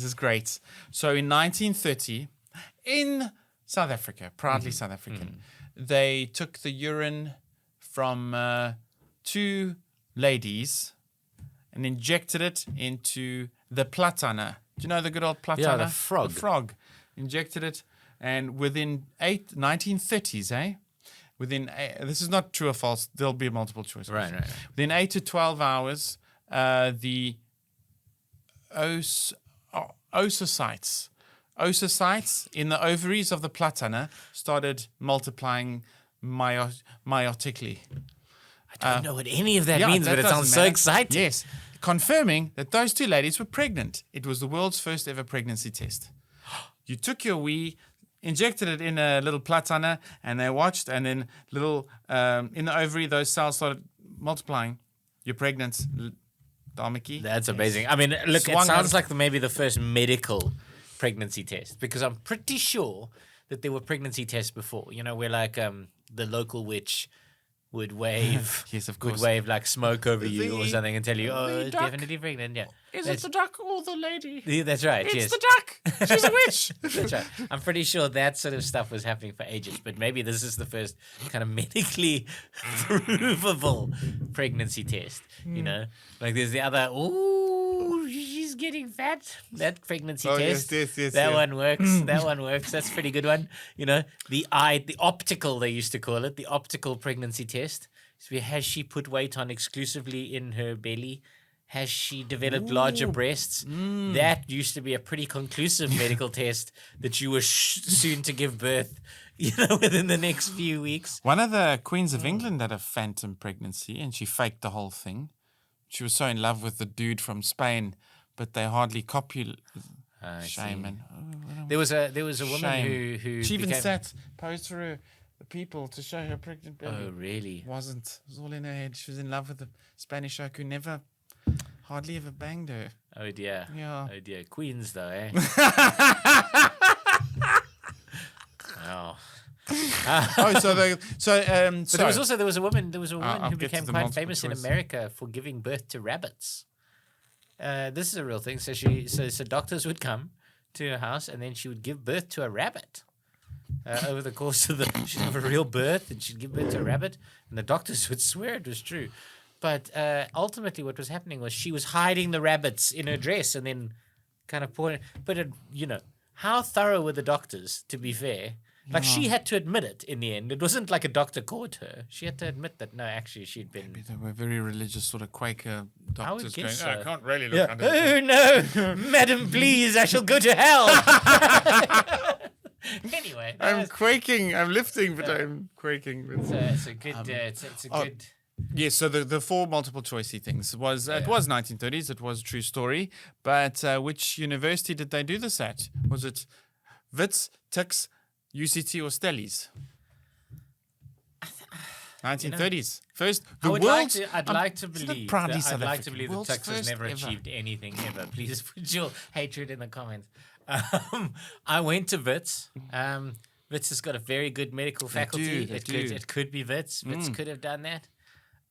is great. So in 1930, in South Africa, proudly South African, they took the urine from 2 ladies and injected it into the platana. Do you know the good old platana? Yeah, the frog. The frog. Injected it, and within 1930s, this is not true or false, there'll be multiple choices. Right. Within 8 to 12 hours, the oocytes in the ovaries of the platana started multiplying meiotically. I don't know what any of that means, but it sounds so exciting. Yes, confirming that those 2 ladies were pregnant. It was the world's first ever pregnancy test. You took your wee, injected it in a little platana, and they watched, and then in the ovary, those cells started multiplying. You're pregnant, Dharmaki. That's amazing. I mean, look, it sounds like maybe the first medical pregnancy test, because I'm pretty sure that there were pregnancy tests before. You know, where like the local witch would wave, yes, of course, would wave like smoke over you or something and tell you, oh, definitely pregnant. Yeah, is it the duck or the lady? Yeah, that's right. It's the duck. She's a witch. That's right. I'm pretty sure that sort of stuff was happening for ages, but maybe this is the first kind of medically provable pregnancy test. You know, like there's the other. Ooh, she's getting fat. That pregnancy test. Yes. That one works. That one works. That's a pretty good one. You know, the optical, they used to call it, the optical pregnancy test. So has she put weight on exclusively in her belly? Has she developed larger breasts? That used to be a pretty conclusive medical test that you were soon to give birth, you know, within the next few weeks. One of the queens of England had a phantom pregnancy, and she faked the whole thing. She was so in love with the dude from Spain, but they hardly copulate. Shame. And, there was a woman who she even posed for the people to show her pregnant belly. Oh, really? It was all in her head. She was in love with the Spanish oak who hardly ever banged her. Oh dear. Yeah. Oh dear. Queens though, eh? Oh. So there was a woman I'll who get to became the quite multiple famous choice. in America for giving birth to rabbits. This is a real thing. So doctors would come to her house and then she would give birth to a rabbit. Over the course of she'd have a real birth and she'd give birth to a rabbit, and the doctors would swear it was true. But ultimately what was happening was she was hiding the rabbits in her dress and then kind of pouring. But, how thorough were the doctors, to be fair? Like, she had to admit it in the end. It wasn't like a doctor caught her. She had to admit that, no, actually, she'd been... Maybe they were very religious, sort of Quaker doctors. I would guess so. I can't really look under Oh, no! Madam, please, I shall go to hell! Anyway. I'm quaking. I'm lifting, but I'm quaking. It's a good... Yes, so the 4 multiple choicey things was it was 1930s. It was a true story. But which university did they do this at? Was it Wits, Tuks, UCT, or Stellies? 1930s. First, I'd like to believe that Tuks has never ever achieved anything ever. Please put your hatred in the comments. I went to Wits. Wits has got a very good medical faculty. It could be Wits. Wits could have done that.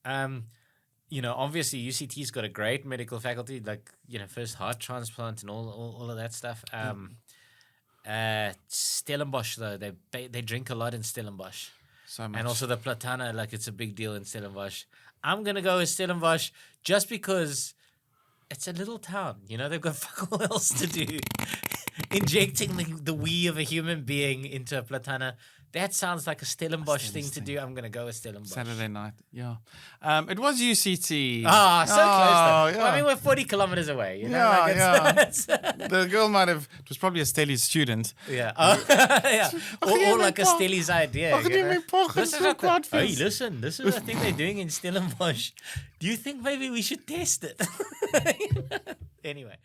Obviously UCT's got a great medical faculty, like, first heart transplant and all of that stuff. Stellenbosch though, they drink a lot in Stellenbosch. So much. And also the Platana, like, it's a big deal in Stellenbosch. I'm gonna go with Stellenbosch just because it's a little town. They've got fuck all else to do. Injecting the wee of a human being into a Platana, that sounds like a Stellenbosch thing to do. I'm going to go with Stellenbosch. Saturday night, yeah. It was UCT. So close though. Yeah. Well, I mean, we're 40 kilometers away. The girl it was probably a Stellies student. Yeah. Or like a Stellies idea. Listen, this is the thing they're doing in Stellenbosch. Do you think maybe we should test it? Anyway.